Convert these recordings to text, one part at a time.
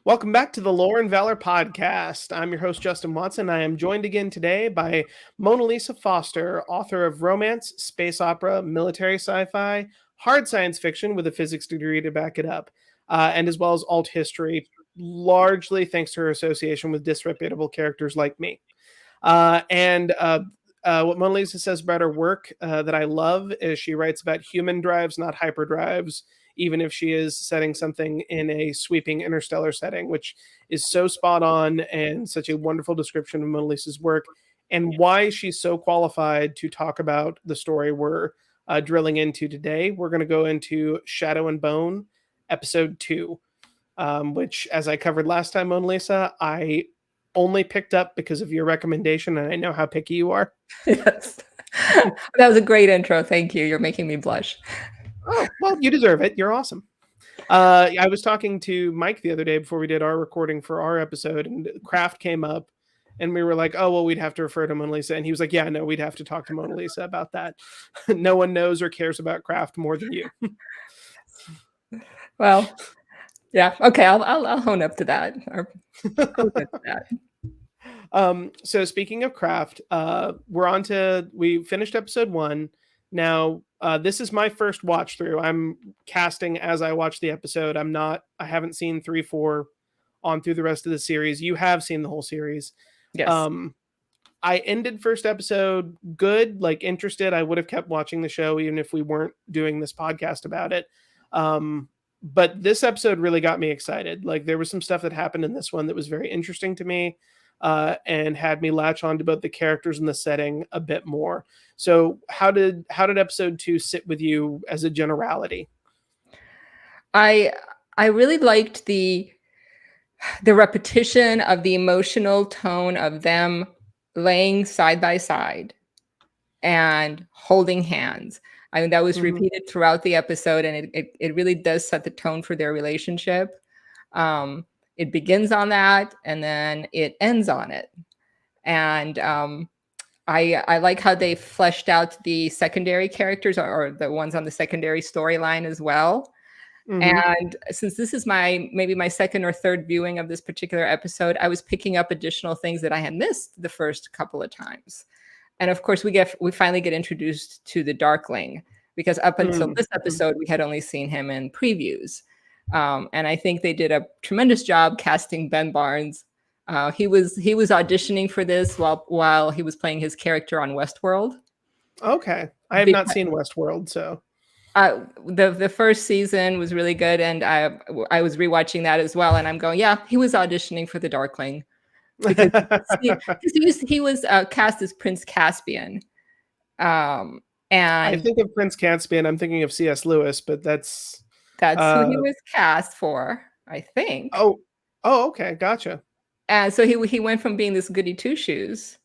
Welcome back to the Lore and Valor podcast. I'm your host, Justin Watson. I am joined again today by Monalisa Foster, author of romance, space opera, military sci-fi, hard science fiction with a physics degree to back it up, and as well as alt history, largely thanks to her association with disreputable characters like me. And what Mona Lisa says about her work that I love is she writes about human drives, not hyperdrives, even if she is setting something in a sweeping interstellar setting, which is so spot on and such a wonderful description of Mona Lisa's work and why she's so qualified to talk about the story we're drilling into today. We're going to go into Shadow and Bone, episode 2, which, as I covered last time, Mona Lisa, I only picked up because of your recommendation, and I know how picky you are. Yes. That was a great intro. Thank you. You're making me blush. Oh, well, you deserve it. You're awesome. I was talking to Mike the other day before we did our recording for our episode, and Craft came up, and we were like, oh, well, we'd have to refer to Mona Lisa. And he was like, yeah, no, we'd have to talk to Mona Lisa about that. No one knows or cares about Craft more than you. Well, yeah. Okay, I'll hone up to that. Or hone up to that. So speaking of Craft, we finished episode 1. Now, this is my first watch through. I'm casting as I watch the episode. I haven't seen 3, 4 on through the rest of the series. You have seen the whole series. Yes. I ended first episode good, like interested. I would have kept watching the show even if we weren't doing this podcast about it. But this episode really got me excited. Like there was some stuff that happened in this one that was very interesting to me. And had me latch on to both the characters and the setting a bit more. So how did episode 2 sit with you as a generality? I really liked the repetition of the emotional tone of them laying side by side and holding hands. I mean, that was repeated throughout the episode, and it really does set the tone for their relationship. It begins on that, and then it ends on it. And I like how they fleshed out the secondary characters or the ones on the secondary storyline as well. And since this is maybe my second or third viewing of this particular episode, I was picking up additional things that I had missed the first couple of times. And of course, we finally get introduced to the Darkling, because up until this episode, we had only seen him in previews. And I think they did a tremendous job casting Ben Barnes. He was auditioning for this while he was playing his character on Westworld. Okay, I have not seen Westworld, so the first season was really good, and I was rewatching that as well, and I'm going, yeah, he was auditioning for the Darkling because he was cast as Prince Caspian. And I think of Prince Caspian, I'm thinking of C.S. Lewis, but that's who he was cast for, I think. Oh, okay, gotcha. And so he went from being this goody two shoes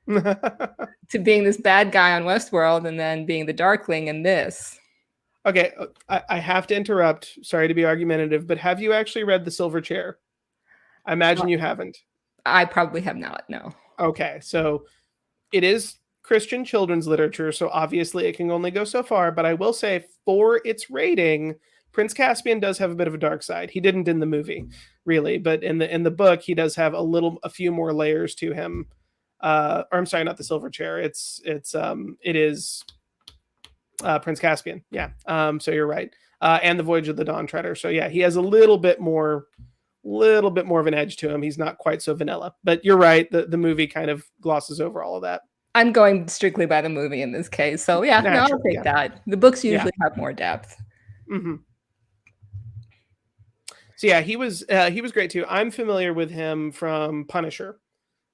to being this bad guy on Westworld, and then being the Darkling in this. Okay, I have to interrupt. Sorry to be argumentative, but have you actually read The Silver Chair? I imagine you haven't. I probably have not, no. Okay, so it is Christian children's literature, so obviously it can only go so far, but I will say for its rating, Prince Caspian does have a bit of a dark side. He didn't in the movie, really, but in the book, he does have a few more layers to him. Or I'm sorry, not The Silver Chair. It is Prince Caspian. Yeah. So you're right. And The Voyage of the Dawn Treader. So yeah, he has a little bit more of an edge to him. He's not quite so vanilla, but you're right. The movie kind of glosses over all of that. I'm going strictly by the movie in this case. So yeah, I'll take that. The books usually have more depth. So yeah, he was great too. I'm familiar with him from Punisher,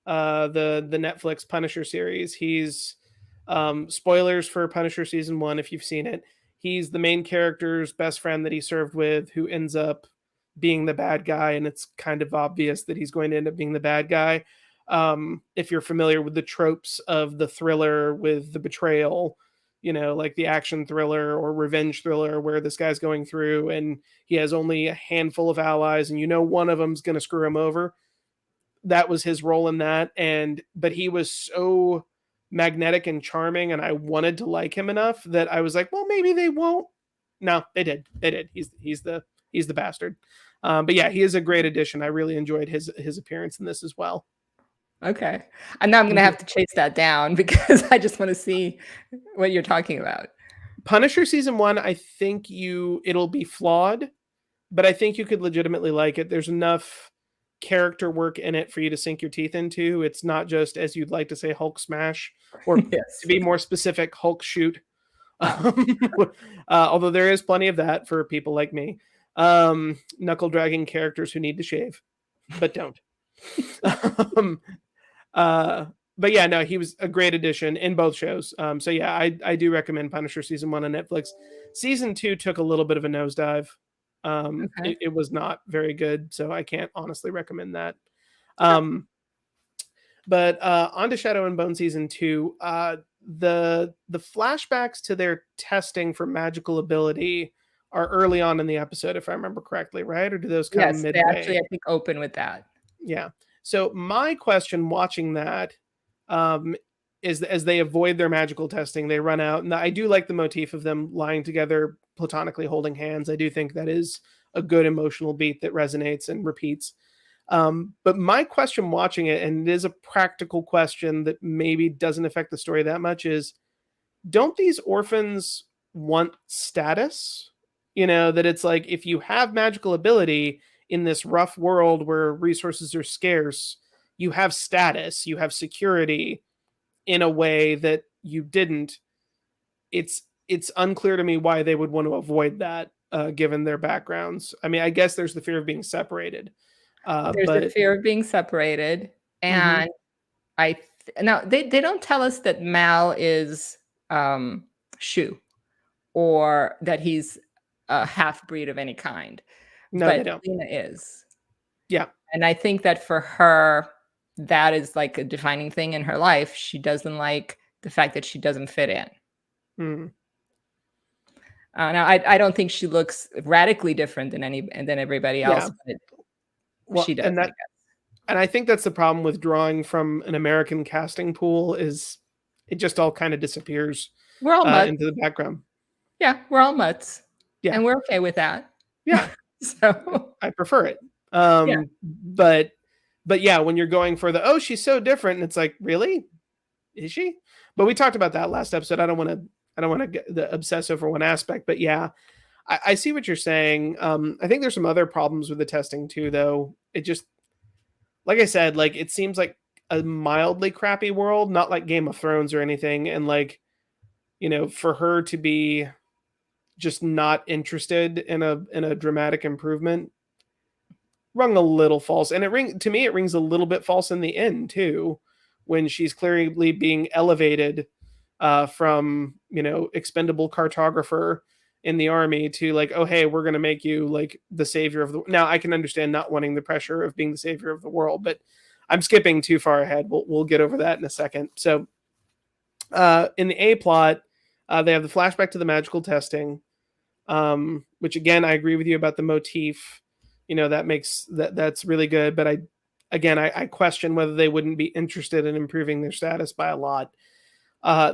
the Netflix Punisher series. He's spoilers for Punisher season 1 if you've seen it. He's the main character's best friend that he served with, who ends up being the bad guy, and it's kind of obvious that he's going to end up being the bad guy. If you're familiar with the tropes of the thriller with the betrayal, like the action thriller or revenge thriller where this guy's going through and he has only a handful of allies and one of them's going to screw him over. That was his role in that. But he was so magnetic and charming, and I wanted to like him enough that I was like, well, maybe they won't. No, they did. He's the bastard. But yeah, he is a great addition. I really enjoyed his appearance in this as well. Okay. And now I'm gonna have to chase that down because I just want to see what you're talking about. Punisher season 1, I think it'll be flawed, but I think you could legitimately like it. There's enough character work in it for you to sink your teeth into. It's not just, as you'd like to say, Hulk smash, or to Yes. be more specific, Hulk shoot. Although there is plenty of that for people like me. Knuckle dragging characters who need to shave, but don't. um, uh, but yeah, no, he was a great addition in both shows. So yeah, I do recommend Punisher season 1 on Netflix. Season 2 took a little bit of a nosedive. Okay. It was not very good, so I can't honestly recommend that. Sure. But on to Shadow and Bone season 2. The flashbacks to their testing for magical ability are early on in the episode, if I remember correctly, right? Or do those come Yes, they actually, midway? I think, open with that. Yeah. So my question watching that um, is as they avoid their magical testing, they run out, and I do like the motif of them lying together, platonically holding hands. I do think that is a good emotional beat that resonates and repeats. But my question watching it, and it is a practical question that maybe doesn't affect the story that much, is don't these orphans want status? You know, that it's like if you have magical ability in this rough world where resources are scarce, you have status, you have security in a way that you didn't. It's unclear to me why they would want to avoid that, given their backgrounds. I mean, I guess there's the fear of being separated, There's the but fear of being separated, mhm. and now they don't tell us that Mal is Shu or that he's a half breed of any kind, No, they but don't. Lena is. Yeah. And I think that for her, that is like a defining thing in her life. She doesn't like the fact that she doesn't fit in. Mm. Now, I don't think she looks radically different than everybody Yeah. else, but Well, she does, I guess. and I think that's the problem with drawing from an American casting pool is it just all kind of disappears We're all mutts. into the background. Yeah, we're all mutts, Yeah. and we're okay with that. Yeah. So, I prefer it. yeah, But yeah, when you're going for the, oh, she's so different, and it's like, really? Is she? But we talked about that last episode. I don't want to obsess over one aspect, but yeah, I see what you're saying. I think there's some other problems with the testing too, though. It just, like I said, like it seems like a mildly crappy world, not like Game of Thrones or anything. And like, for her to be just not interested in a dramatic improvement rung a little false. And it rings a little bit false in the end too, when she's clearly being elevated from expendable cartographer in the army to like, oh hey, we're gonna make you like the savior of the. Now I can understand not wanting the pressure of being the savior of the world, but I'm skipping too far ahead. We'll get over that in a second. So in the A plot, they have the flashback to the magical testing, which again I agree with you about the motif. That's really good, but I question whether they wouldn't be interested in improving their status by a lot.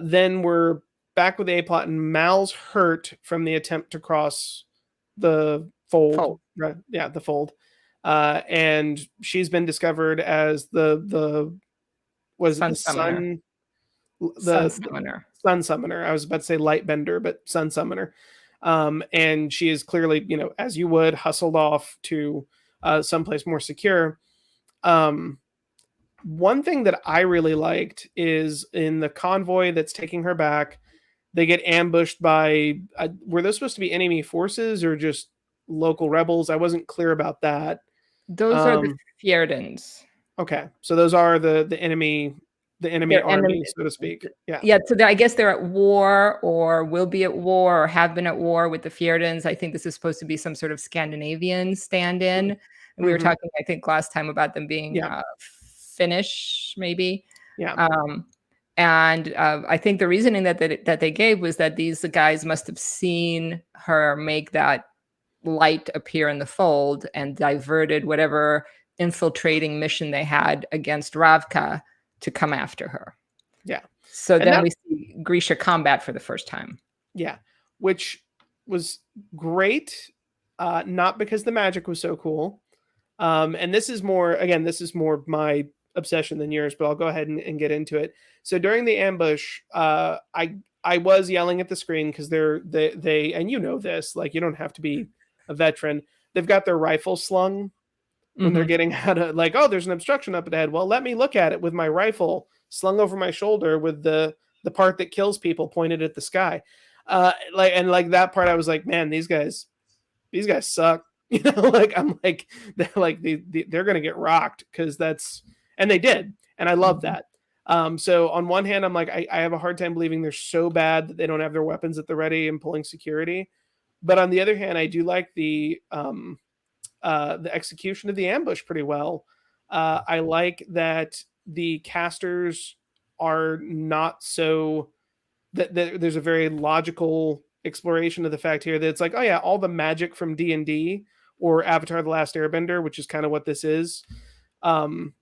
Then we're back with A plot, and Mal's hurt from the attempt to cross the fold. fold. Right? Yeah, the fold. And she's been discovered as the was it Sun the summoner. sun Sun the summoner. sun summoner. I was about to say light bender, but sun summoner. And she is clearly, as you would, hustled off to someplace more secure. Um, One thing that I really liked is in the convoy that's taking her back, they get ambushed by. Were those supposed to be enemy forces or just local rebels? I wasn't clear about that. Those are the Um, Fjerdans. okay, so those are the enemy They're enemy. army, so to speak. Yeah. Yeah, so I guess they're at war or will be at war or have been at war with the Fjerdans. I think this is supposed to be some sort of Scandinavian stand-in. And we were Mm-hmm. talking, I think, last time about them being Yeah. Finnish, maybe. Yeah. And I think the reasoning that they gave was that these guys must have seen her make that light appear in the fold and diverted whatever infiltrating mission they had against Ravka to come after her. Yeah. So And then that we see Grisha combat for the first time. Yeah, which was great. not because the magic was so cool. And this is more my obsession than yours, but I'll go ahead and get into it. So during the ambush, I was yelling at the screen because they and you know this, like you don't have to be a veteran. They've got their rifle slung when they're Mhm. getting out of, like, oh, there's an obstruction up ahead. Well, let me look at it with my rifle slung over my shoulder with the part that kills people pointed at the sky. Like that part, I was like, man, these guys suck. You know, like I'm like they're like they're gonna get rocked because that's and they did, and I love Mhm. that. So on one hand, I'm like I have a hard time believing they're so bad that they don't have their weapons at the ready and pulling security. But on the other hand, I do like the execution of the ambush pretty well. I like that the casters are not so that there's a very logical exploration of the fact here that it's like, oh yeah, all the magic from D&D or Avatar: The Last Airbender, which is kind of what this is, um,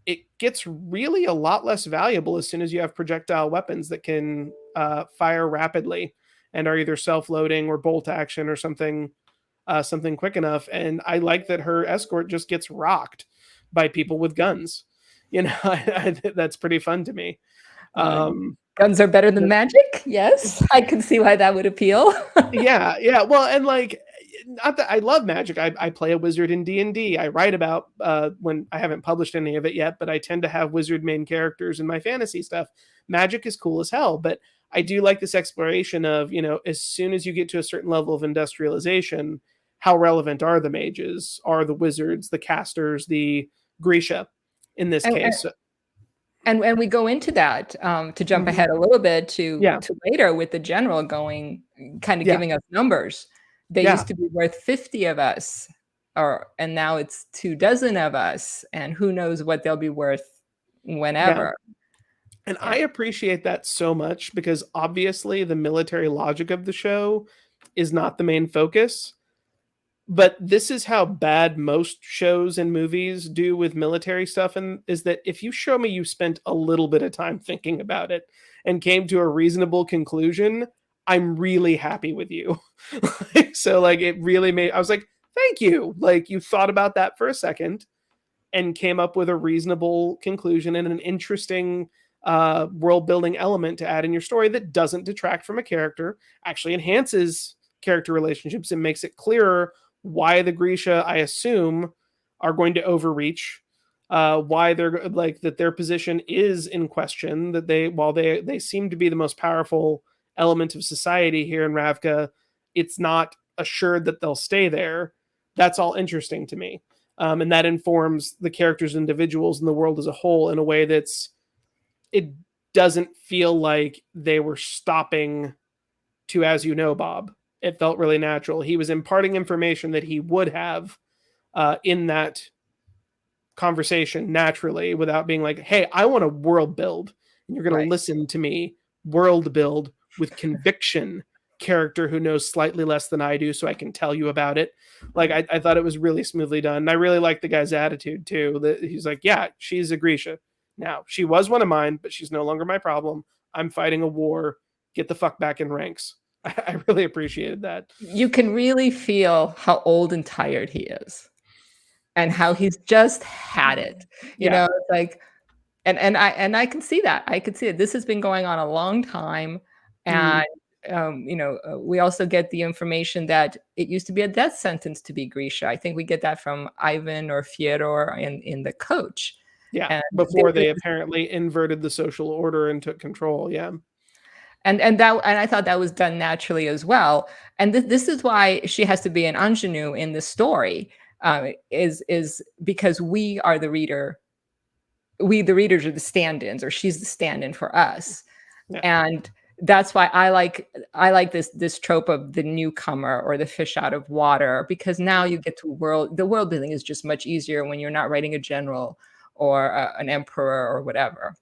it gets really a lot less valuable as soon as you have projectile weapons that can fire rapidly and are either self-loading or bolt action or something quick enough. And I like that her escort just gets rocked by people with guns. You know, that's pretty fun to me. Uh, Um, Guns are better than magic? Yes, I can see why that would appeal. Yeah, yeah. Well, and like, not that I love magic. I play a wizard in D&D. I write about when I haven't published any of it yet, but I tend to have wizard main characters in my fantasy stuff. Magic is cool as hell, but I do like this exploration of, you know, as soon as you get to a certain level of industrialization, how relevant are the mages, are the wizards, the casters, the Grisha in this And case. and we go into that, to jump Mhm. ahead a little bit to Yeah, later with the general going kinda yeah, giving us numbers. They yeah, used to be worth 50 of us, and now it's 2 dozen of us, and who knows what they'll be worth yeah. whenever. And Yeah. I appreciate that so much because obviously the military logic of the show is not the main focus. But this is how bad most shows and movies do with military stuff, and is that if you show me you spent a little bit of time thinking about it and came to a reasonable conclusion, I'm really happy with you. So like it really made I was like, thank you. Like you thought about that for a second and came up with a reasonable conclusion and an interesting world building element to add in your story that doesn't detract from a character, actually enhances character relationships and makes it clearer why the Grisha, I assume, are going to overreach. Why they're like that their position is in question. That while they seem to be the most powerful element of society here in Ravka, it's not assured that they'll stay there. That's all interesting to me, and that informs the characters, individuals, and the world as a whole in a way it doesn't feel like they were stopping to, as you know, Bob. It felt really natural. He was imparting information that he would have in that conversation naturally without being like, hey, I want to world build. And you're going to Right. listen to me world build with conviction, character who knows slightly less than I do, so I can tell you about it. Like, I thought it was really smoothly done. And I really like the guy's attitude too. That he's like, yeah, she's a Grisha. Now, she was one of mine, but she's no longer my problem. I'm fighting a war. Get the fuck back in ranks. I really appreciated that. You can really feel how old and tired he is, and how he's just had it. Yeah. It's like and I can see that. I could see it. This has been going on a long time, Mm, and, we also get the information that it used to be a death sentence to be Grisha. I think we get that from Ivan or Fyodor in The Coach, yeah. and there Before was they apparently inverted the social order and took control. Yeah. and I thought that was done naturally as well. And this is why she has to be an ingenue in the story, is because we the readers are the stand-ins, or she's the stand-in for us. Yeah. And that's why I like this trope of the newcomer or the fish out of water, because now you get to the world building is just much easier when you're not writing a general or an emperor or whatever.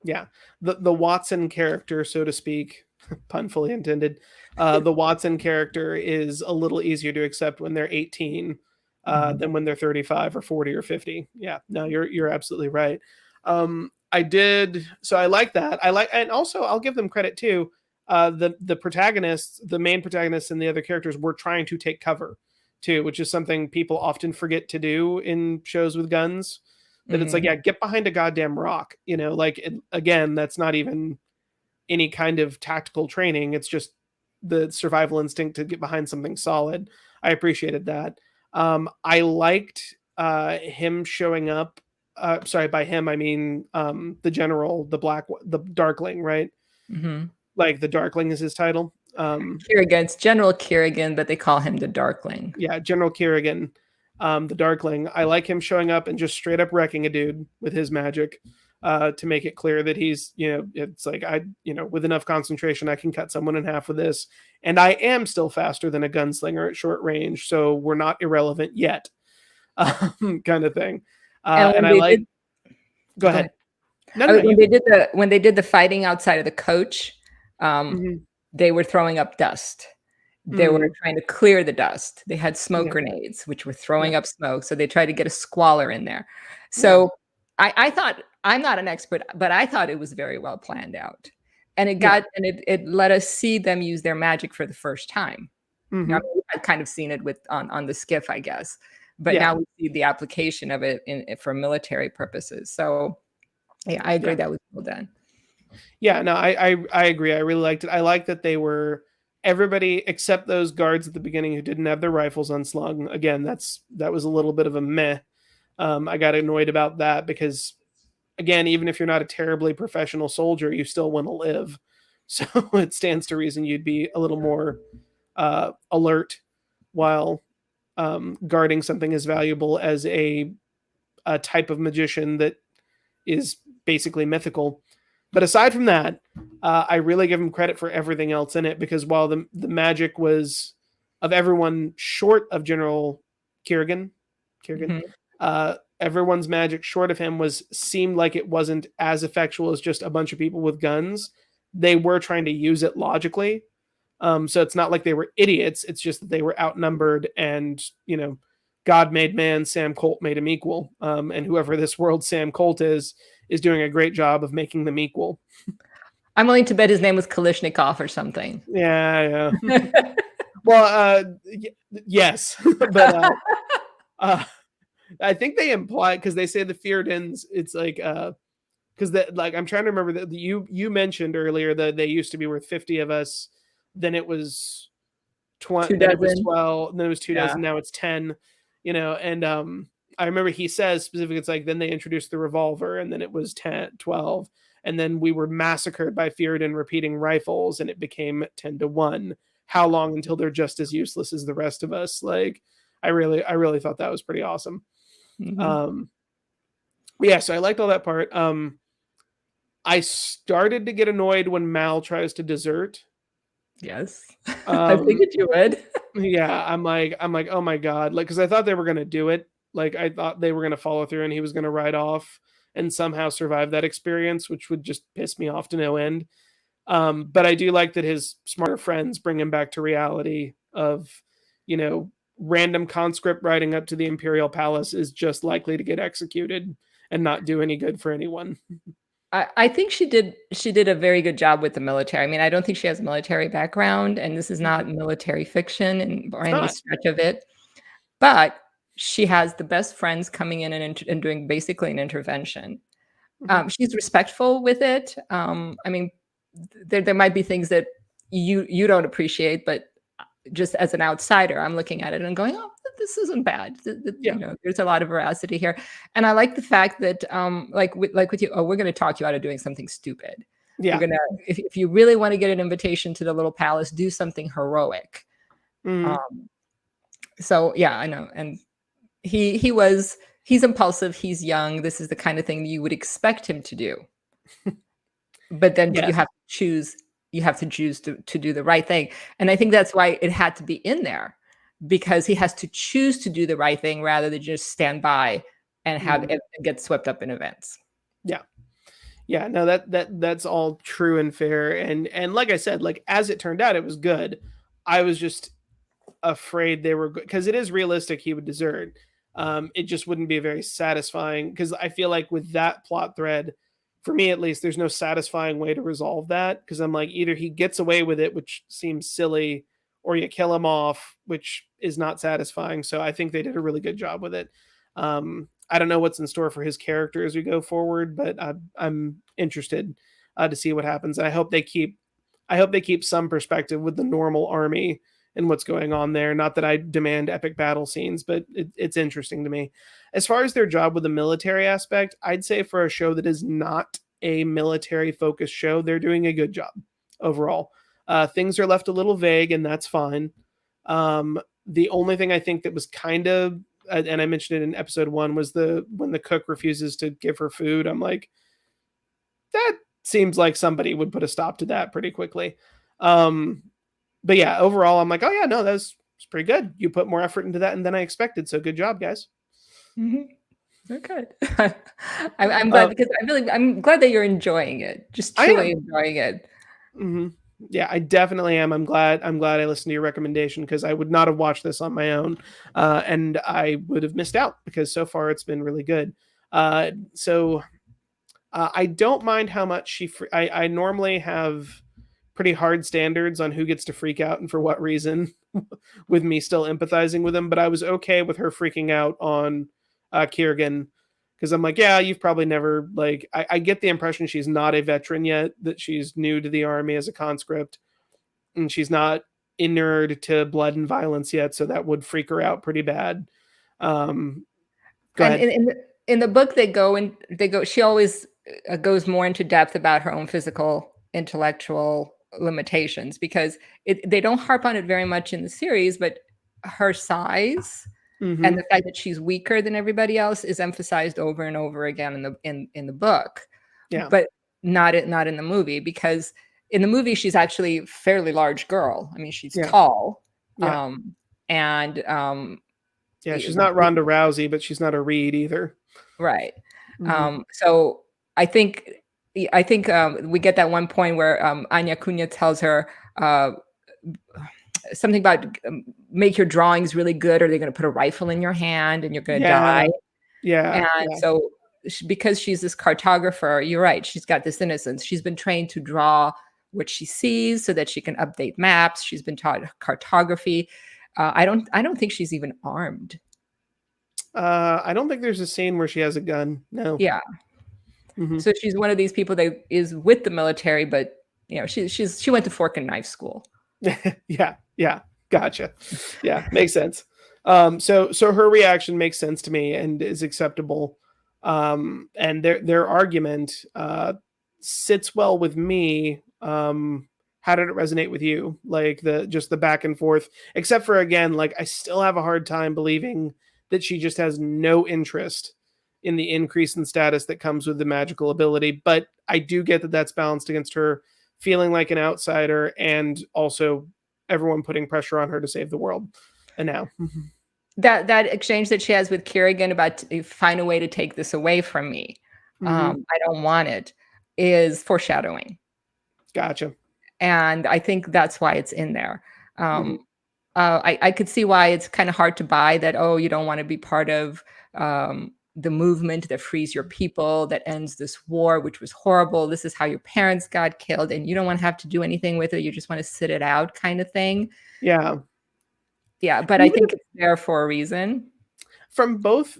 Yeah. The Watson character, so to speak, pun fully intended. The Watson character is a little easier to accept when they're 18 Mhm. than when they're 35 or 40 or 50. Yeah. No, you're absolutely right. I did so I like that. I like, and also I'll give them credit too. The protagonists, the main protagonists and the other characters were trying to take cover. too, which is something people often forget to do in shows with guns. That it's like, Mhm. yeah, get behind a goddamn rock, like again, that's not even any kind of tactical training. It's just the survival instinct to get behind something solid. I appreciated that. I liked him showing up. Sorry, by him I mean the general, the Darkling, right? Mhm. Like the Darkling is his title. Kerrigan, it's General Kerrigan, but they call him the Darkling. Yeah, General Kerrigan, the Darkling. I like him showing up and just straight up wrecking a dude with his magic. To make it clear that he's, it's like with enough concentration, I can cut someone in half with this, and I am still faster than a gunslinger at short range, so we're not irrelevant yet, kind of thing. And And when I they like, did, go go ahead. ahead. No, no, no, you. When they did the fighting outside of the coach, um, Mhm. they were throwing up dust. They were Mm, trying to clear the dust. They had smoke yeah, grenades, which were yeah, throwing up smoke. So they tried to get a squalor in there. yeah, So I thought, I'm not an expert, but I thought it was very well planned out. And yeah. it let us see them use their magic for the first time. I Hmm. mean, I'd kind of seen it on the skiff, I guess, but Yeah, now we see the application of it for military purposes. So yeah, I agree yeah. that was well done. Yeah, no, I agree. I really liked it. I like that they were everybody except those guards at the beginning who didn't have their rifles unslung. Again, that was a little bit of a meh. I got annoyed about that because again, even if you're not a terribly professional soldier, you still want to live. So it stands to reason you'd be a little more alert while guarding something as valuable as a type of magician that is basically mythical. But aside from that, I really give him credit for everything else in it because while the magic was of everyone short of General Kerrigan, Kerrigan, Mhm. everyone's magic short of him seemed like it wasn't as effectual as just a bunch of people with guns. They were trying to use it logically, so it's not like they were idiots. It's just that they were outnumbered, and God made man, Sam Colt made him equal. And whoever this world Sam Colt is doing a great job of making them equal. I'm willing to bet his name was Kalishnikov or something. Yeah, yeah. Well, yes, but uh, I think they imply because they say the Feardins. It's like because that like I'm trying to remember that you mentioned earlier that they used to be worth 50 of us. Then it was 20, Two then it was dozen. 12, then it was two Yeah. dozen, now it's 10, and I remember he says specifically, it's like then they introduced the revolver and then it was 10, 12, and then we were massacred by Feared repeating rifles and it became 10-1. How long until they're just as useless as the rest of us? Like I really thought that was pretty awesome. Mhm. um yeah, so I liked all that part. I started to get annoyed when Mal tries to desert. Yes. I um figured you would. Yeah, I'm like, oh my god, like because I thought they were gonna do it. Like I thought they were gonna follow through and he was gonna ride off and somehow survive that experience, which would just piss me off to no end. But I do like that his smarter friends bring him back to reality of, random conscript riding up to the Imperial Palace is just likely to get executed and not do any good for anyone. I think she did a very good job with the military. I mean, I don't think she has a military background, and this is not military fiction or It's any not. stretch of it. But she has the best friends coming in and doing basically an intervention. Mhm. She's respectful with it. I mean, there might be things that you don't appreciate, but just as an outsider, I'm looking at it and going, "Oh, this isn't bad." Yeah. There's a lot of veracity here, and I like the fact that, like with you, oh, we're going to talk you out of doing something stupid. We're Yeah. gonna, if you really want to get an invitation to the little palace, do something heroic. Mhm. Um, so yeah, I know, and he's impulsive, he's young. This is the kind of thing you would expect him to do. But you Yes. have to choose. You have to choose to do the right thing, and I think that's why it had to be in there, because he has to choose to do the right thing rather than just stand by and have Mhm. it get swept up in events. Yeah. Yeah, no, that's all true and fair, and like I said, like as it turned out, it was good. I was just afraid they were because it is realistic he would desert. It just wouldn't be very satisfying because I feel like with that plot thread, for me at least, there's no satisfying way to resolve that because I'm like either he gets away with it, which seems silly, or you kill them off, which is not satisfying. So I think they did a really good job with it. I don't know what's in store for his character as we go forward, but I'm interested to see what happens. And I hope they keep some perspective with the normal army and what's going on there. Not that I demand epic battle scenes, but it's interesting to me. As far as their job with the military aspect, I'd say for a show that is not a military focused show, they're doing a good job overall. Things are left a little vague, and that's fine. The only thing I think that was kind of, and I mentioned it in episode 1, was when the cook refuses to give her food. I'm like, that seems like somebody would put a stop to that pretty quickly. But yeah, overall, I'm like, oh yeah, no, that's pretty good. You put more effort into that than I expected. So good job, guys. Okay. I'm glad because I'm glad that you're enjoying it. Just truly enjoying it. Mm-hmm. Yeah, I definitely am. I'm glad I listened to your recommendation, because I would not have watched this on my own, and I would have missed out, because so far it's been really good. I don't mind how much I normally have pretty hard standards on who gets to freak out and for what reason, with me still empathizing with him. But I was okay with her freaking out on Kiergan, because I'm like, yeah, you've probably never, like, I get the impression she's not a veteran yet, that she's new to the army as a conscript, and she's not inured to blood and violence yet, so that would freak her out pretty bad. Go and ahead. In the book, she always goes more into depth about her own physical, intellectual limitations, because they don't harp on it very much in the series, but her size and the fact that she's weaker than everybody else is emphasized over and over again in the book. Yeah. But not in the movie, because in the movie she's actually a fairly large girl. I mean, she's tall. Yeah. Yeah, she's not Ronda Rousey, but she's not a Reed either. Right. So I think we get that one point where Anya Cunha tells her something about make your drawings really good, or they're going to put a rifle in your hand and you're going to die. Yeah. And so because she's this cartographer, you're right, she's got this innocence. She's been trained to draw what she sees so that she can update maps. She's been taught cartography. I don't think she's even armed. I don't think there's a scene where she has a gun. No. Yeah. So she's one of these people that is with the military, but she went to fork and knife school. Yeah. Gotcha. Yeah, makes sense. So her reaction makes sense to me and is acceptable. And their argument sits well with me. How did it resonate with you? Like the back and forth, except for, again, like, I still have a hard time believing that she just has no interest in the increase in status that comes with the magical ability. But I do get that that's balanced against her feeling like an outsider, and also everyone putting pressure on her to save the world. And now that exchange that she has with Kiergan about find a way to take this away from me. I don't want it, is foreshadowing. Gotcha. And I think that's why it's in there. I could see why it's kind of hard to buy that, oh, you don't want to be part of the movement that frees your people, that ends this war, which was horrible. This is how your parents got killed, and you don't want to have to do anything with it. You just want to sit it out, kind of thing. Yeah. But I think it's there for a reason. From both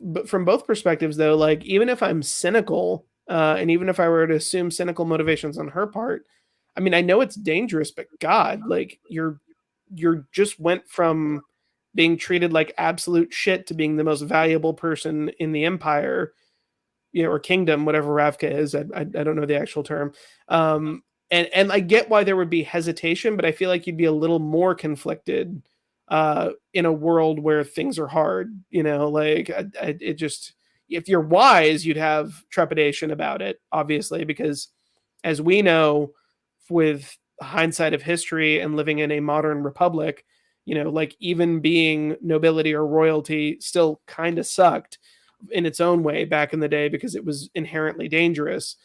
perspectives, though, like, even if I'm cynical, and even if I were to assume cynical motivations on her part, I mean, I know it's dangerous, but God, like, you're just went from being treated like absolute shit to being the most valuable person in the empire, or kingdom, whatever Ravka is. I don't know the actual term. And I get why there would be hesitation, but I feel like you'd be a little more conflicted in a world where things are hard. Like, it just, if you're wise, you'd have trepidation about it, obviously, because, as we know, with hindsight of history and living in a modern republic, like, even being nobility or royalty still kind of sucked in its own way back in the day, because it was inherently dangerous.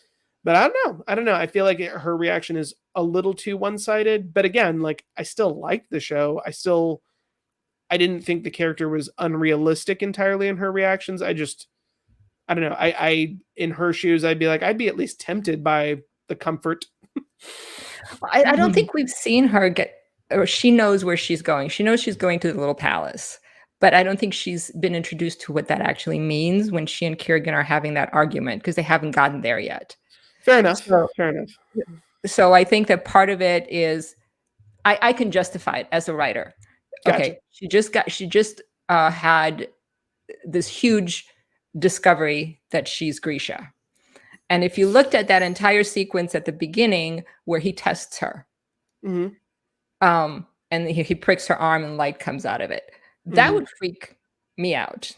But I don't know. I feel like her reaction is a little too one-sided. But again, like, I still liked the show. I didn't think the character was unrealistic entirely in her reactions. I don't know. I in her shoes, I'd be like, I'd be at least tempted by the comfort. I don't think we've seen her get or she knows where she's going. She knows she's going to the little palace, but I don't think she's been introduced to what that actually means when she and Kiergan are having that argument, because they haven't gotten there yet. Fair enough. So, Fair enough. so I think that part of it is I can justify it as a writer. Gotcha. Okay, she just had this huge discovery that she's Grisha. And if you looked at that entire sequence at the beginning where he tests her, Mm-hmm. And he pricks her arm and light comes out of it, that would freak me out.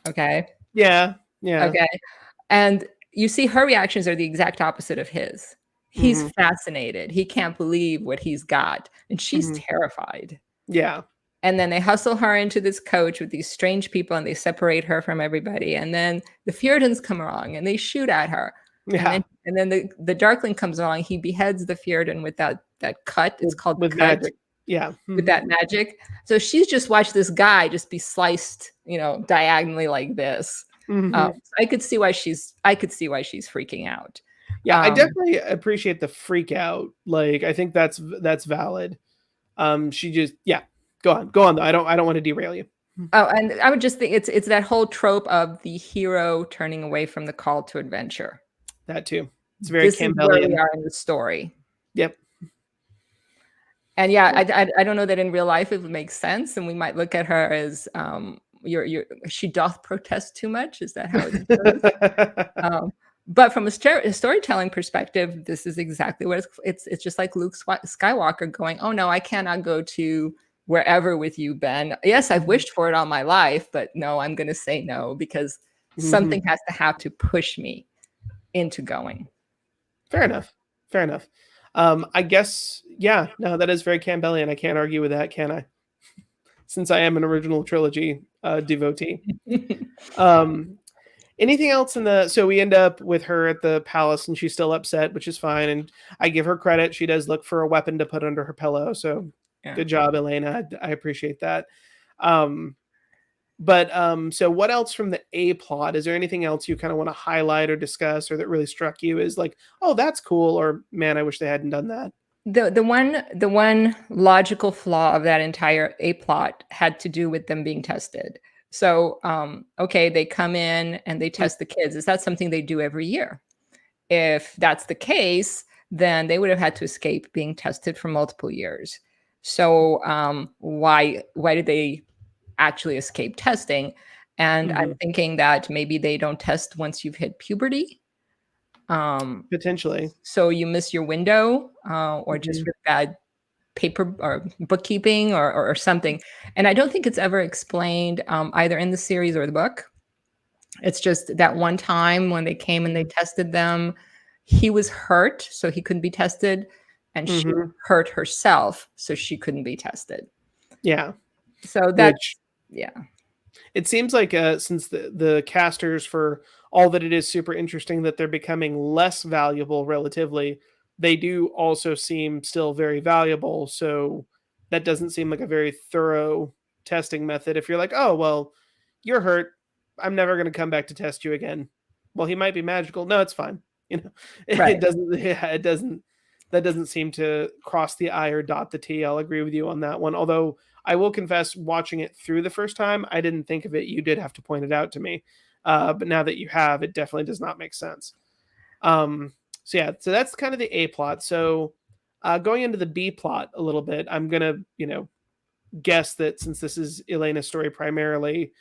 Okay. Yeah. Yeah. Okay. And you see her reactions are the exact opposite of his. He's fascinated. He can't believe what he's got. And she's terrified. Yeah. And then they hustle her into this coach with these strange people and they separate her from everybody. And then the Fjordans come along and they shoot at her. Yeah. And then the Darkling comes along. He beheads the Fjordan with that cut. It's called with cut. magic. Yeah. With that magic. So she's just watched this guy just be sliced, diagonally like this. I could see why she's freaking out. Yeah, I definitely appreciate the freak out. Like, I think that's valid. She just, yeah, go on though. I don't want to derail you. Oh, and I would just think it's that whole trope of the hero turning away from the call to adventure. That too. It's very this Campbellian. Is where we are in the story. Yep. And yeah, I don't know that in real life it would make sense, and we might look at her as she doth protest too much. Is that how it goes? But from a storytelling perspective, this is exactly what it's just like Luke Skywalker going, "Oh no, I cannot go to wherever with you, Ben. Yes, I've wished for it all my life, but no, I'm going to say no because something has to have to push me into going." Fair enough. I guess, yeah, no, that is very Campbellian. I can't argue with that, can I? Since I am an original trilogy devotee. Anything else so we end up with her at the palace and she's still upset, which is fine. And I give her credit. She does look for a weapon to put under her pillow. So good job, Elena. I appreciate that. So what else from the A plot? Is there anything else you kind of want to highlight or discuss, or that really struck you as like, oh, that's cool, or man, I wish they hadn't done that? The one logical flaw of that entire A plot had to do with them being tested. So, okay, they come in and they test the kids. Is that something they do every year? If that's the case, then they would have had to escape being tested for multiple years. So, why did they actually escape testing? And I'm thinking that maybe they don't test once you've hit puberty. Potentially. So you miss your window, or just with bad paper or bookkeeping or something. And I don't think it's ever explained either in the series or the book. It's just that one time when they came and they tested them, he was hurt, so he couldn't be tested, and she hurt herself, so she couldn't be tested. Yeah. So that's, yeah. It seems like since the casters, for all that it is super interesting that they're becoming less valuable relatively, they do also seem still very valuable. So that doesn't seem like a very thorough testing method. If you're like, oh, well, you're hurt, I'm never going to come back to test you again. Well, he might be magical. No, it's fine. It doesn't. Yeah, it doesn't. That doesn't seem to cross the I or dot the T. I'll agree with you on that one. Although I will confess, watching it through the first time, I didn't think of it. You did have to point it out to me. But now that you have, it definitely does not make sense. So that's kind of the A plot. So going into the B plot a little bit, I'm going to, guess that since this is Elena's story primarily,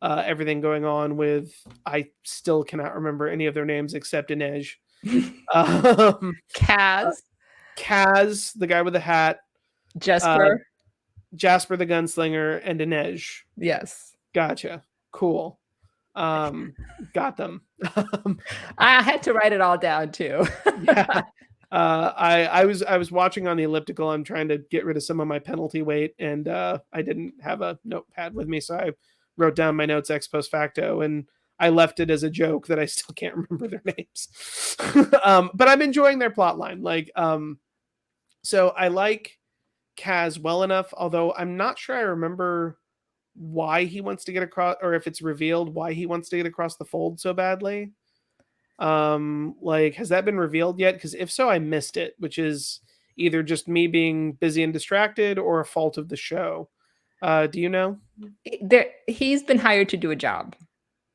everything going on with, I still cannot remember any of their names except Inej. Kaz, the guy with the hat. Jasper the gunslinger, and Inej. Yes. Gotcha. Cool. Got them. I had to write it all down too. Yeah. I was watching on the elliptical. I'm trying to get rid of some of my penalty weight, and I didn't have a notepad with me, so I wrote down my notes ex post facto, and I left it as a joke that I still can't remember their names. But I'm enjoying their plot line. So I like Kaz well enough, although I'm not sure I remember why he wants to get across, or if it's revealed why he wants to get across the fold so badly. Has that been revealed yet? Because if so, I missed it, which is either just me being busy and distracted or a fault of the show. Do you know? He's been hired to do a job.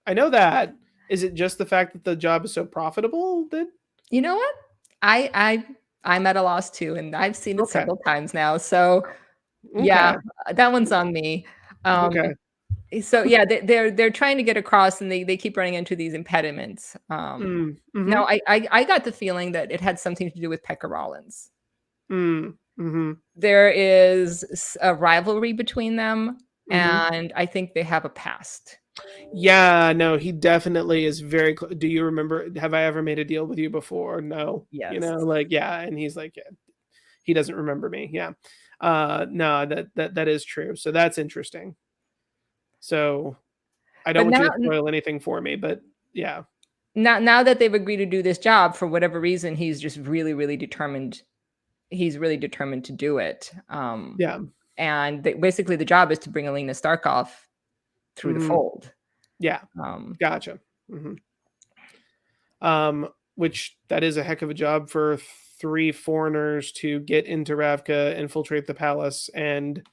I know that. Is it just the fact that the job is so profitable that You know what? I I'm at a loss too, and I've seen it okay. several times now. So Okay. yeah, that one's on me. Okay. So yeah, they're trying to get across, and they keep running into these impediments. Mm, Now mhm. I got the feeling that it had something to do with Pekka Rollins. Mm, mhm. There is a rivalry between them, Mhm. and I think they have a past. Yeah, no, he definitely is very do you remember, have I ever made a deal with you before? No. You Yes. know, like, yeah, and he's like, yeah, he doesn't remember me. Yeah. No, that is true. So that's interesting. So I don't But want now you to spoil anything for me, but yeah. now that they've agreed to do this job for whatever reason, he's just really determined. He's really determined to do it. Yeah. And basically, the job is to bring Alina Starkov through the Mhm. fold. Yeah. Um, Gotcha. Mhm. Which that is a heck of a job for three foreigners to get into Ravka, infiltrate the palace, and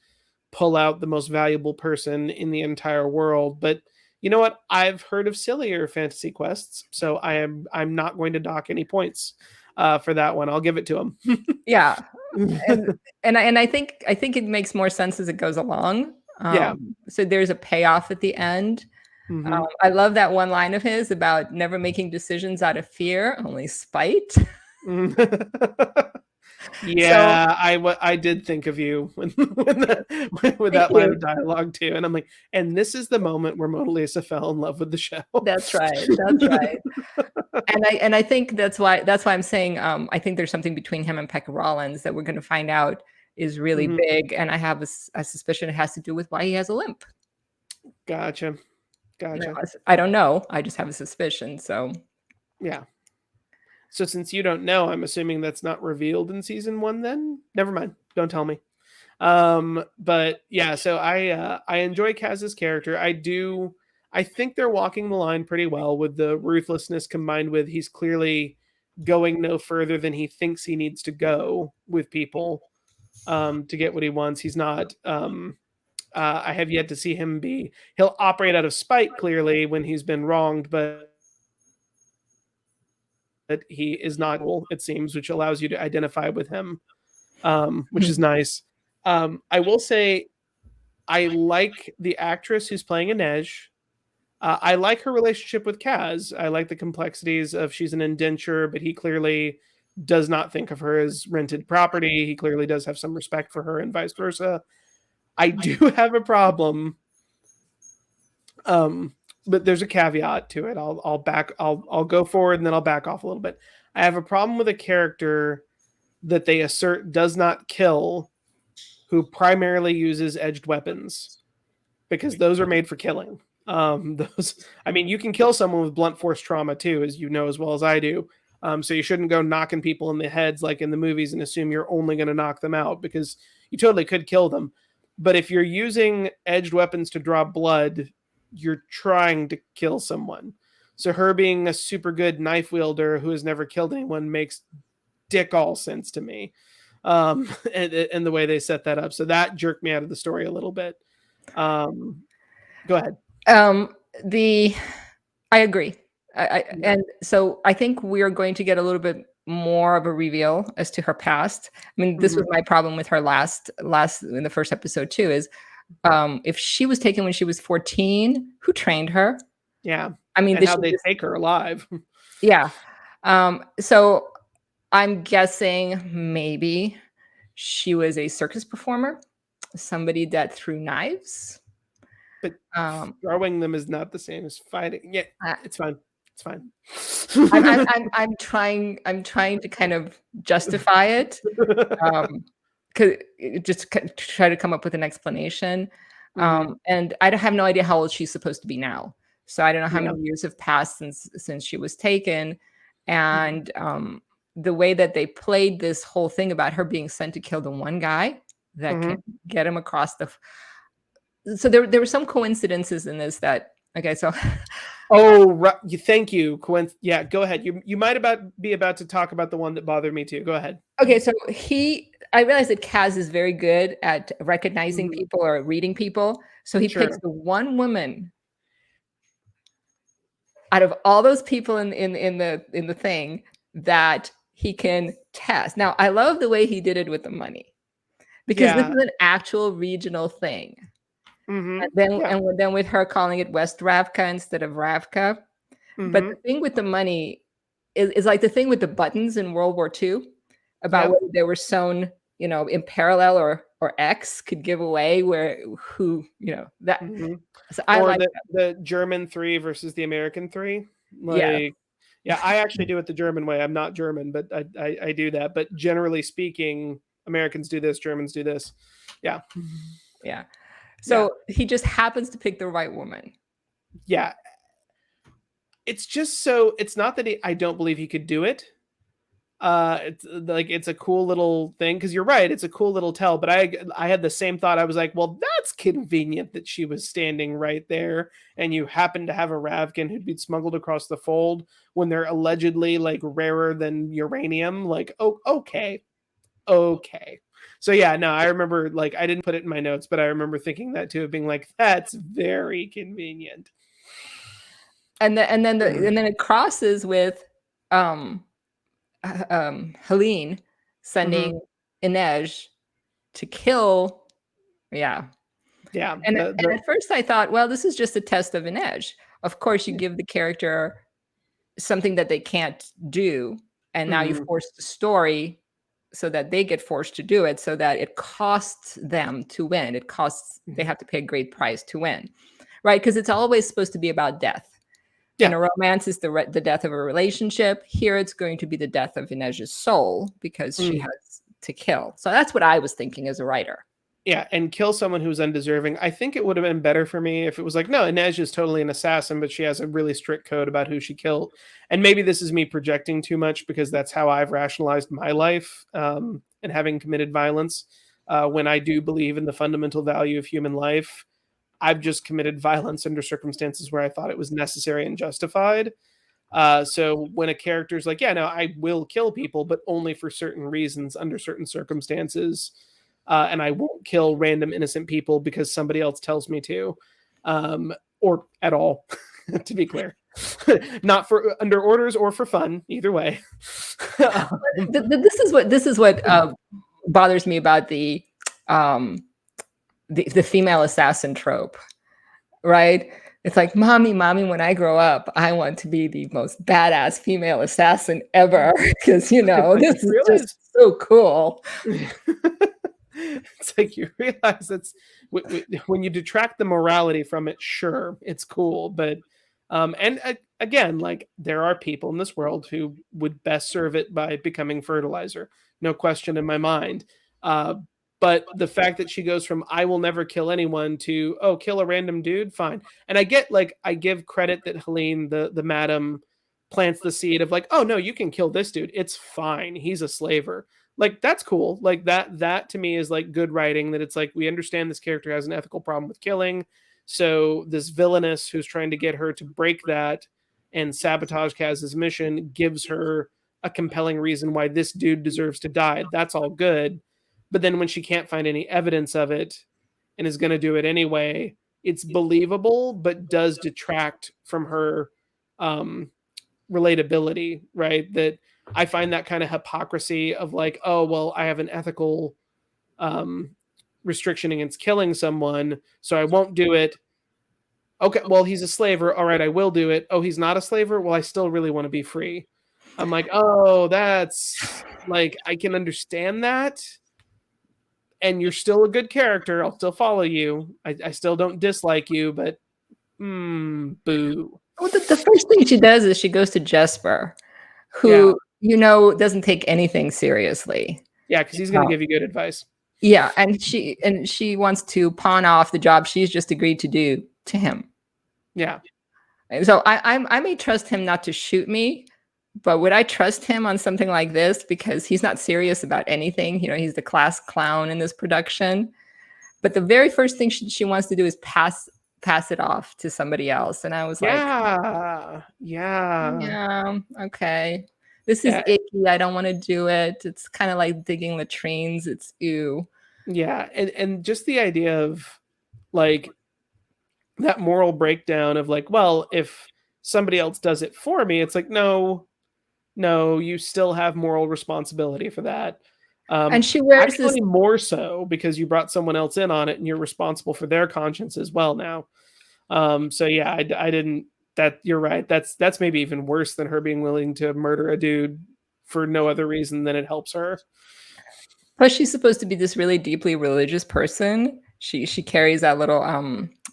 pull out the most valuable person in the entire world. But you know what? I've heard of sillier fantasy quests, so I'm not going to dock any points for that one. I'll give it to him. yeah, and I think it makes more sense as it goes along. Yeah. So there's a payoff at the end. Hmm. I love that one line of his about never making decisions out of fear, only spite. So Yeah, I did think of you when with thank that line you. of dialogue too, and I'm like, and this is the moment where Mona Lisa fell in love with the show. That's right. That's right. And I think that's why I'm saying I think there's something between him and Pekka Rollins that we're going to find out is really Mhm. big, and I have a suspicion it has to do with why he has a limp. Gotcha, No, gotcha. I don't know. I just have a suspicion. So Yeah. So since you don't know, I'm assuming that's not revealed in season one. Then never mind. Don't tell me. But yeah, so I enjoy Kaz's character. I do. I think they're walking the line pretty well with the ruthlessness combined with he's clearly going no further than he thinks he needs to go with people to get what he wants. He's not. I have yet to see him be. He'll operate out of spite clearly when he's been wronged, but he is not. It seems, which allows you to identify with him, which is nice. I will say I like the actress who's playing Inej. I like her relationship with Kaz. I like the complexities of she's an indenture, but he clearly does not think of her as rented property. He clearly does have some respect for her, and vice versa. I do have a problem, but there's a caveat to it. I'll go forward and then I'll back off a little bit. I have a problem with a character that they assert does not kill, who primarily uses edged weapons, because those are made for killing. I mean, you can kill someone with blunt force trauma too, as you know as well as I do. So you shouldn't go knocking people in the heads like in the movies and assume you're only going to knock them out, because you totally could kill them. But if you're using edged weapons to draw blood, you're trying to kill someone. So her being a super good knife wielder who has never killed anyone makes dick all sense to me. And the way they set that up. So that jerked me out of the story a little bit. Go ahead. um, the I agree. And so I think we're going to get a little bit more of a reveal as to her past. I mean, this was Mhm. my problem with her last in the first episode too. Is if she was taken when she was 14, who trained her? Yeah. I mean, And did how she they just take her alive. yeah. So I'm guessing maybe she was a circus performer, somebody that threw knives. But Um, throwing them is not the same as fighting. Yeah, I, it's fine. It's fine. I'm trying to kind of justify it, um, 'cause try to come up with an explanation. Mhm. And I don't have no idea how old she's supposed to be now. So I don't know how Yeah. many years have passed since she was taken, and the way that they played this whole thing about her being sent to kill the one guy that can Mhm. get him across the. So there were some coincidences in this that okay, so Oh, thank you. Yeah, go ahead. You might be about to talk about the one that bothered me too. Go ahead. Okay, so I realized that Kaz is very good at recognizing Mhm. people or reading people. So he picks Sure. the one woman out of all those people in the thing that he can test. Now, I love the way he did it with the money because this Yeah. is an actual regional thing. And Yeah. then with her calling it West Ravka instead of Ravka. But the hmm thing with the money is like the thing with the buttons in World War II about Yep. whether they were sewn, in parallel or X could give away that. hmm So I Or like the German 3 versus the American 3. yeah. Like, yeah, I actually do it the German way. I'm not German, but I do that. But generally speaking, Americans do this, Germans do this. Yeah. Yeah. Yeah. So he just happens to pick the right woman. Yeah. It's just so it's not that I don't believe he could do it. It's like it's a cool little thing because you're right, it's a cool little tell. But I had the same thought. I was like, well, that's convenient that she was standing right there, and you happen to have a Ravkin who'd been smuggled across the fold when they're allegedly like rarer than uranium. Like, oh, okay. So yeah, no, I remember like I didn't put it in my notes, but I remember thinking that too, of being like, that's very convenient. And then it crosses with um Helene Mhm. sending Inej to kill. Yeah. Yeah, And at first I thought, well, this is just a test of Inej. Of course, you give the character something that they can't do, and now you mhm, force the story so that they get forced to do it, so that it costs them to win. They mhm. have to pay a great price to win, right? Because it's always supposed to be about death. In Yeah, a romance, it's the death of a relationship. Here, it's going to be the death of Inej's soul because she mm. has to kill. So that's what I was thinking as a writer. Yeah, and kill someone who's undeserving. I think it would have been better for me if it was like, no, Inej is totally an assassin, but she has a really strict code about who she killed. And maybe this is me projecting too much because that's how I've rationalized my life and having committed violence. When I do believe in the fundamental value of human life, I've just committed violence under circumstances where I thought it was necessary and justified. So when a character's like, yeah, no, I will kill people, but only for certain reasons under certain circumstances, and I won't kill random innocent people because somebody else tells me to, or at all, to be clear, not for under orders or for fun, either way. um, This is what bothers me about um, the female assassin trope, right? It's like, mommy, when I grow up, I want to be the most badass female assassin ever because but this you is realize just so cool. it's like you realize that's when you detract the morality from it. Sure, it's cool, but and again, like there are people in this world who would best serve it by becoming fertilizer, no question in my mind. uh but the fact that she goes from I will never kill anyone to oh kill a random dude, fine. And I get like I give credit that Helene, the madam, plants the seed of like oh no you can kill this dude, it's fine, he's a slaver. Like that's cool. Like that to me is like good writing, that it's like we understand this character has an ethical problem with killing, so this villainess who's trying to get her to break that and sabotage Kaz's mission gives her a compelling reason why this dude deserves to die. That's all good. But then when she can't find any evidence of it and is going to do it anyway, it's believable but does detract from her um relatability, right? That I find that kind of hypocrisy of like, oh, well, I have an ethical um, restriction against killing someone, so I won't do it. Okay, well, he's a slaver. All right, I will do it. Oh, he's not a slaver. Well, I still really want to be free. I'm like, oh, that's like, I can understand that. And you're still a good character. I'll still follow you. I still don't dislike you, but boo. Well, the first thing she does is she goes to Jesper, Yeah. who doesn't take anything seriously. Yeah, because he's going to give you good advice. Yeah, and she wants to pawn off the job she's just agreed to do to him. Yeah. And so I may trust him not to shoot me, but would I trust him on something like this because he's not serious about anything? He's the class clown in this production. But the very first thing she wants to do is pass pass it off to somebody else. And I was like, Yeah. Yeah. yeah, okay. This is Yeah. icky. I don't want to do it. It's kind of like digging latrines. It's ew. Yeah. And just the idea of like that moral breakdown of like, well, if somebody else does it for me, it's like, no, no, you still have moral responsibility for that. And she wears this. Actually, more so because you brought someone else in on it and you're responsible for their conscience as well now. So yeah, I didn't. That you're right. That's maybe even worse than her being willing to murder a dude for no other reason than it helps her. Plus, she's supposed to be this really deeply religious person. She carries that little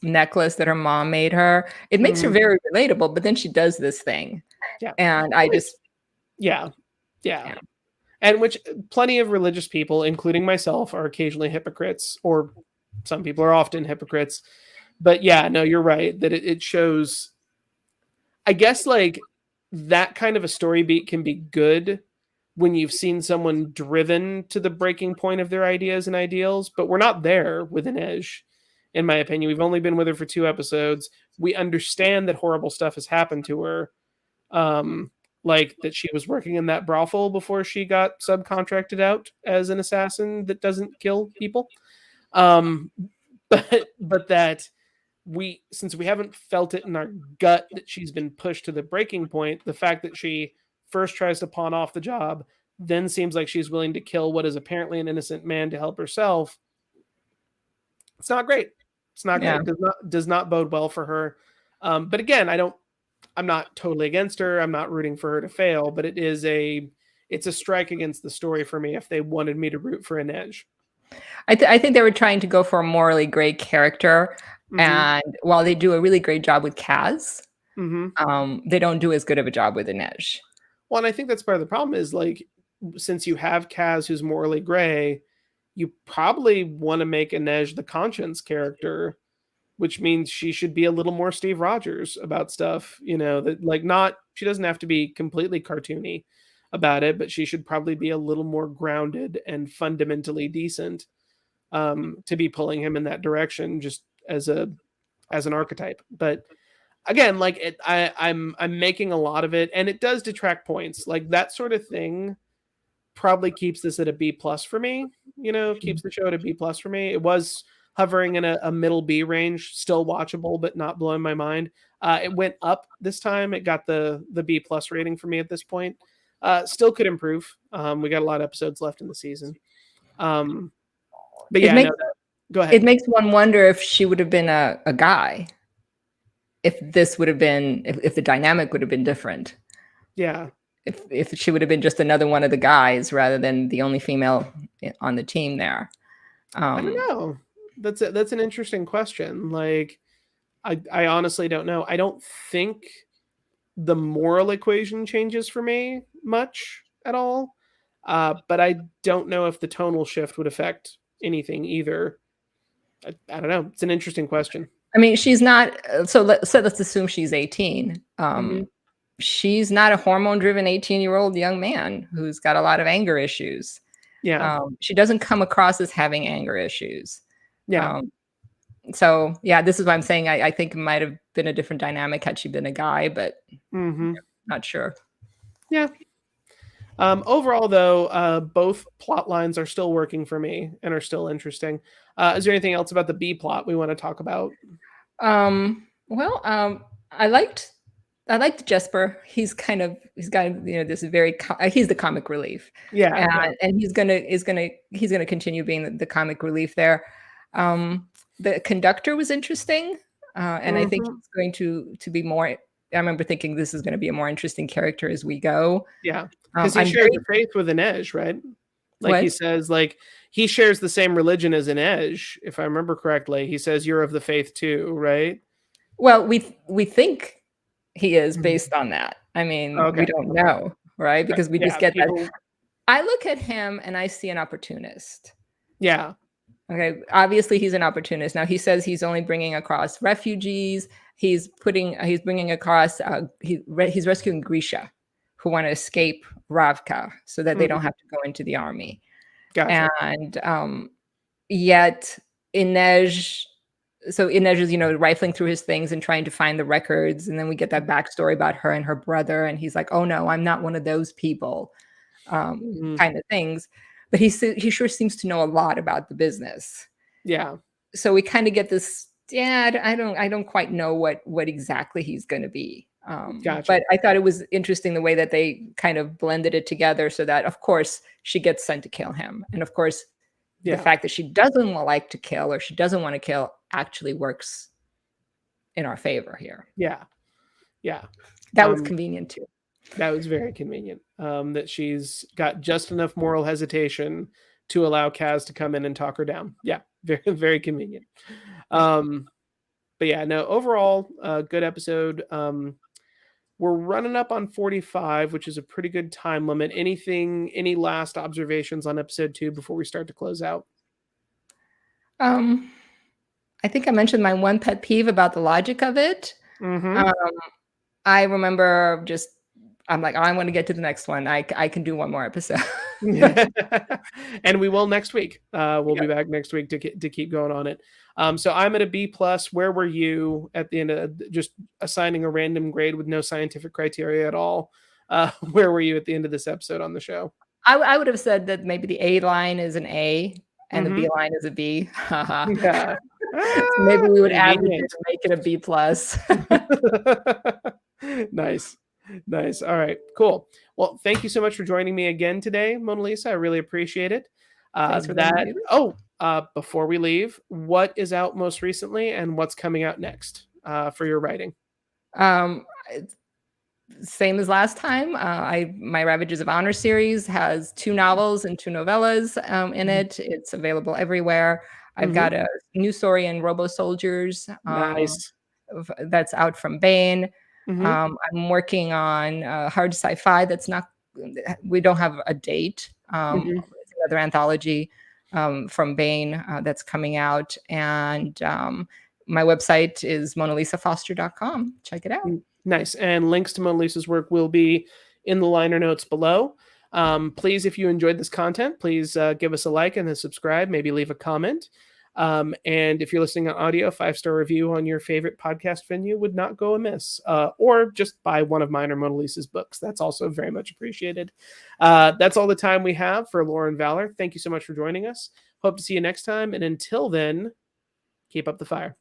necklace that her mom made her. It makes her Mhm. very relatable, but then she does this thing. Yeah. And I just Yeah. Yeah. yeah. And which plenty of religious people, including myself, are occasionally hypocrites, or some people are often hypocrites. But yeah, no, you're right that it shows. I guess like that kind of a story beat can be good when you've seen someone driven to the breaking point of their ideas and ideals, but we're not there with Inej, in my opinion. We've only been with her for 2 episodes. We understand that horrible stuff has happened to her. Um, like that she was working in that brothel before she got subcontracted out as an assassin that doesn't kill people. Um, but that we since we haven't felt it in our gut that she's been pushed to the breaking point, the fact that she first tries to pawn off the job, then seems like she's willing to kill what is apparently an innocent man to help herself. It's not great. It's not Yeah. great. Does not bode well for her. But again, I'm not totally against her. I'm not rooting for her to fail, but it's a strike against the story for me if they wanted me to root for an edge. I think they were trying to go for a morally great character. Mm-hmm. And while they do a really great job with Kaz, Mm-hmm. they don't do as good of a job with Inej. Well, and I think that's part of the problem is like since you have Kaz who's morally gray, you probably want to make Inej the conscience character, which means she should be a little more Steve Rogers about stuff, that like not she doesn't have to be completely cartoony about it, but she should probably be a little more grounded and fundamentally decent to be pulling him in that direction just as an archetype. But again, like I'm making a lot of it, and it does detract points. Like that sort of thing probably keeps this at a B plus for me. Keeps the show at a B plus for me. It was hovering in a middle B range, still watchable, but not blowing my mind. It went up this time. It got the B plus rating for me at this point. Still could improve. We got a lot of episodes left in the season. But It yeah, no. makes Go it ahead. makes one wonder if she would have been a guy, if this would have been if the dynamic would have been different. Yeah, If she would have been just another one of the guys rather than the only female on the team there. I don't know. That's an interesting question. Like, I honestly don't know. I don't think the moral equation changes for me much at all. But I don't know if the tonal shift would affect anything either. I don't know. It's an interesting question. I mean, she's not. Let's assume she's 18. Hmm. She's not a hormone-driven 18-year-old young man who's got a lot of anger issues. Yeah, She doesn't come across as having anger issues. yeah. Um, so yeah, this is why I'm saying I think it might have been a different dynamic had she been a guy, but Hmm. not sure. Yeah. Overall, though, both plot lines are still working for me and are still interesting. Is there anything else about the B plot we want to talk about? Well, I liked Jesper. He's got this he's the comic relief, Yeah, and yeah. he's gonna continue being the comic relief there. The conductor was interesting, and I think Hmm. he's going to be more. I remember thinking this is going to be a more interesting character as we go. Yeah, because he I'm shares very a faith with an edge, right? Like he what? says, like he shares the same religion as an edge, if I remember correctly. He says you're of the faith too, right? Well, we think he is Mhm. based on that. I mean, we Okay, don't okay, know, right? okay. Because we just Yeah, get that. people. I look at him and I see an opportunist. Yeah. Okay, obviously he's an opportunist. Now he says he's only bringing across refugees. He's bringing across he's rescuing Grisha, who want to escape Ravka so that they don't Mhm. have to go into the army. Gotcha. And yet Inej so Inej is, rifling through his things and trying to find the records. And then we get that backstory about her and her brother. And he's like, oh no, I'm not one of those people, Mhm. kind of things. But he sure seems to know a lot about the business. Yeah. So we kind of get this, yeah, I don't quite know what exactly he's going to be. Gotcha. But I thought it was interesting the way that they kind of blended it together so that, of course, she gets sent to kill him. And of course, the Yeah. fact that she doesn't like to kill or she doesn't want to kill actually works in our favor here. Yeah. Yeah. That was convenient too. That was very convenient. That she's got just enough moral hesitation to allow Kaz to come in and talk her down. Yeah, very very convenient. But yeah, no, overall, good episode. We're running up on 45, which is a pretty good time limit. Any last observations on episode 2 before we start to close out? I think I mentioned my one pet peeve about the logic of it. Mm-hmm. I remember I'm like, oh, I want to get to the next one. I can do one more episode. And we will next week. We'll be back next week to keep going on it. So I'm at a B+. Where were you at the end of just assigning a random grade with no scientific criteria at all? Where were you at the end of this episode on the show? I would have said that maybe the A line is an A and the B line is a B. Yeah. So maybe we would average it and make it a B+. Nice. All right, cool. Well, thank you so much for joining me again today, Monalisa. I really appreciate it. Thanks for letting me. Before we leave, what is out most recently and what's coming out next for your writing? Same as last time. My Ravages of Honor series has 2 novels and 2 novellas in it. It's available everywhere. I've got a new story in Robo Soldiers. Nice. That's out from Baen. I'm working on hard sci-fi. We don't have a date. It's another anthology from Baen that's coming out. And my website is monalisafoster.com. Check it out. Nice. And links to Monalisa's work will be in the liner notes below. Please, if you enjoyed this content, please give us a like and a subscribe, maybe leave a comment. And if you're listening on audio, 5-star review on your favorite podcast venue would not go amiss. Or just buy one of mine or Monalisa's books. That's also very much appreciated. That's all the time we have for Lore and Valor. Thank you so much for joining us. Hope to see you next time. And until then, keep up the fire.